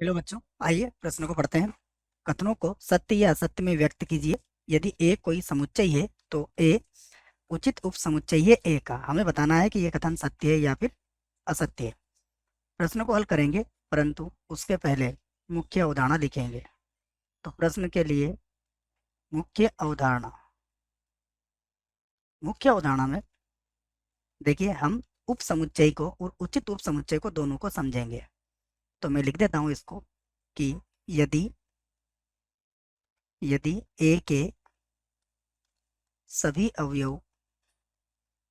Hello बच्चों, आइए प्रश्नों को पढ़ते हैं। कथनों को सत्य या असत्य में व्यक्त कीजिए। यदि ए कोई समुच्चय है तो ए उचित उपसमुच्चय है ए का। हमें बताना है कि यह कथन सत्य है या फिर असत्य है। प्रश्न को हल करेंगे, परंतु उसके पहले मुख्य अवधारणा लिखेंगे। तो प्रश्न के लिए मुख्य अवधारणा, मुख्य अवधारणा में देखिए, हम उपसमुच्चय को और उचित उपसमुच्चय को दोनों को समझेंगे। तो मैं लिख देता हूँ इसको कि यदि यदि ए के सभी अवयव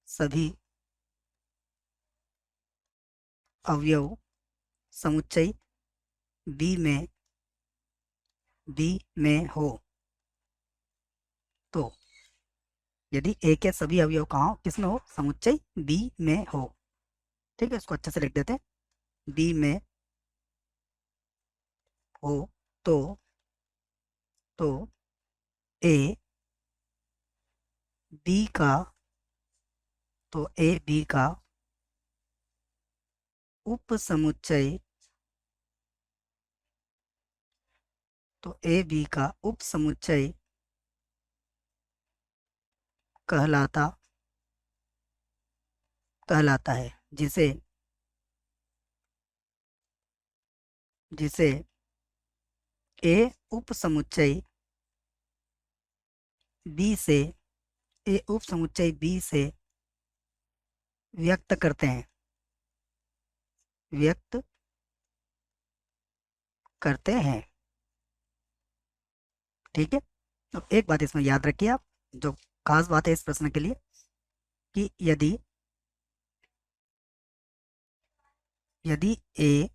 सभी अवयव समुच्चय बी में हो, तो यदि ए के सभी अवयव कहाँ हो, किसमें हो, समुच्चय बी में हो। ठीक है, इसको अच्छे से लिख देते हैं। बी में हो तो तो ए बी का ए बी का उपसमुच्चय ए बी का उपसमुच्चय कहलाता कहलाता है, जिसे जिसे ए उपसमुच्चय बी से ए उपसमुच्चय बी से व्यक्त करते हैं व्यक्त करते हैं। ठीक है। अब एक बात इसमें याद रखिए आप, जो खास बात है इस प्रश्न के लिए, कि यदि ए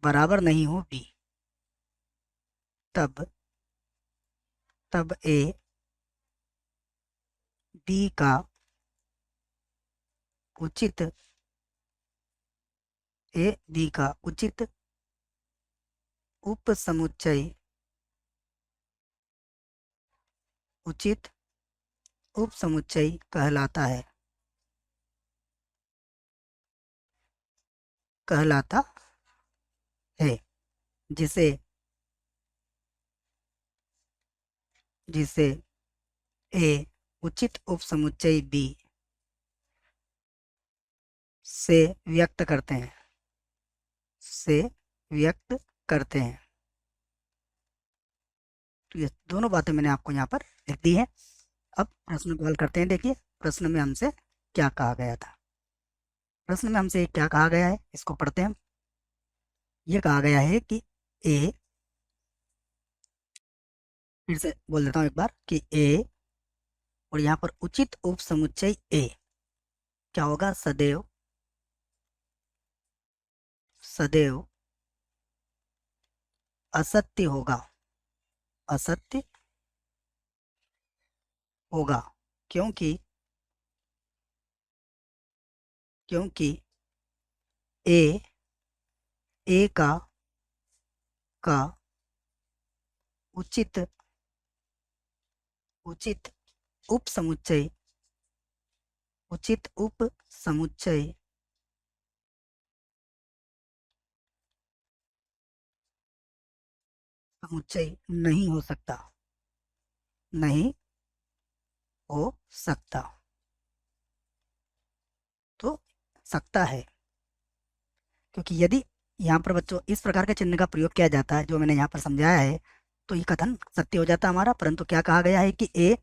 बराबर नहीं हो बी, तब तब बी का उचित ए बी का उचित उपसमुच्चय उचित उपसमुच्चय कहलाता है, जिसे जिसे ए उचित उपसमुच्चय बी से व्यक्त करते हैं से व्यक्त करते हैं। तो ये दोनों बातें मैंने आपको यहाँ पर लिख दी है। अब प्रश्न को हल करते हैं। देखिए, प्रश्न में हमसे क्या कहा गया था। प्रश्न में हमसे क्या कहा गया है, इसको पढ़ते हैं। ये कहा गया है कि ए, फिर से बोल देता हूँ एक बार, कि ए और यहाँ पर उचित उपसमुच्चय ए क्या होगा, सदैव सदैव असत्य होगा। असत्य होगा, क्योंकि क्योंकि ए ए का उचित उचित उपसमुच्चय उचित उपसमुच्चय समुच्चय नहीं हो सकता। नहीं हो सकता। तो सकता है, क्योंकि यदि यहाँ पर बच्चों इस प्रकार के चिन्ह का प्रयोग किया जाता है जो मैंने यहाँ पर समझाया है, तो ये कथन सत्य हो जाता है हमारा। परंतु क्या कहा गया है कि ए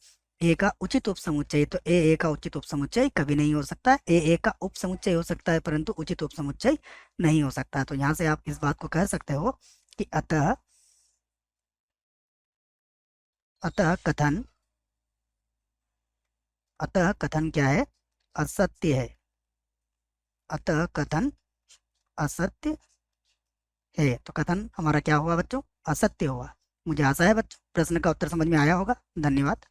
का उचित उपसमुच्चय, तो ए का उचित उपसमुच्चय कभी नहीं हो सकता है। ए का उपसमुच्चय हो सकता है, परंतु उचित उपसमुच्चय नहीं हो सकता। तो यहाँ से आप इस बात को कह सकते हो कि अतः कथन अतः कथन क्या है, असत्य है। अतः कथन असत्य है। तो कथन हमारा क्या हुआ बच्चों, असत्य हुआ। मुझे आशा है बच्चों प्रश्न का उत्तर समझ में आया होगा। धन्यवाद।